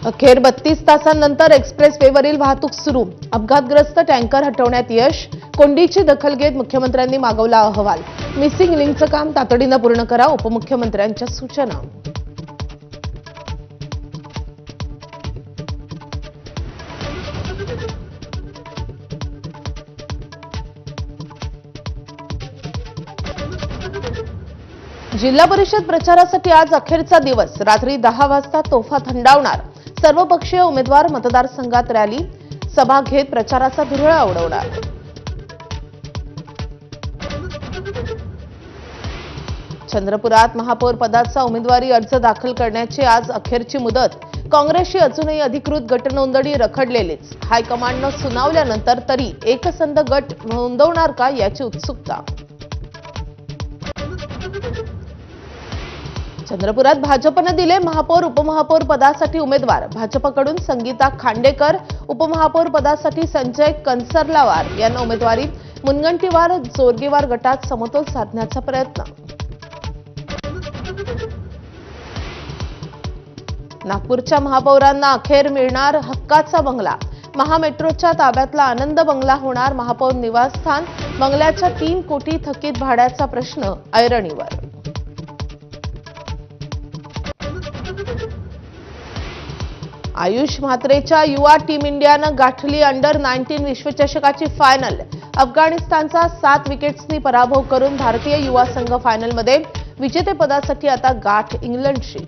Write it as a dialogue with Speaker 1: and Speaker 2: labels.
Speaker 1: अखेर 32 तासांनंतर एक्सप्रेस वेवरील वाहतूक सुरू. अपघातग्रस्त टँकर हटवण्यात यश. कोंडीची दखल घेत मुख्यमंत्र्यांनी मागवला अहवाल. मिसिंग लिंकचं काम तातडीनं पूर्ण करा, उपमुख्यमंत्र्यांच्या सूचना. जिल्हा परिषद प्रचारासाठी आज अखेरचा दिवस. रात्री 10 वाजता तोफा थंडावणार. सर्वपक्षीय उमेदवार मतदारसंघात रॅली सभा घेत प्रचाराचा धुरळा उडवणार. चंद्रपुरात महापौर पदाचा उमेदवारी अर्ज दाखल करण्याची आज अखेरची मुदत. काँग्रेसची अजूनही अधिकृत गटनोंदणी रखडलेलीच. हायकमांडनं सुनावल्यानंतर तरी एकसंध गट नोंदवणार का याची उत्सुकता. चंद्रपुरात भाजपने दिले महापौर उपमहापौर पदासाठी उमेदवार. भाजपकडून संगीता खांडेकर, उपमहापौर पदासाठी संजय कनसरलावार यांना उमेदवारी. मुनगंटीवार जोरगेवार गटात समतोल साधण्याचा प्रयत्न. नागपूरच्या महापौरांना अखेर मिळणार हक्काचा बंगला. महामेट्रोच्या ताब्यातला आनंद बंगला होणार महापौर निवासस्थान. बंगल्याच्या 3 कोटी थकीत भाड्याचा प्रश्न ऐरणीवर. आयुष म्हात्रेच्या युवा टीम इंडियानं गाठली अंडर-19 विश्वचषकाची फायनल. अफगाणिस्तानचा 7 विकेट्सनी पराभव करून भारतीय युवा संघ फायनलमध्ये. विजेतेपदासाठी आता गाठ इंग्लंडशी.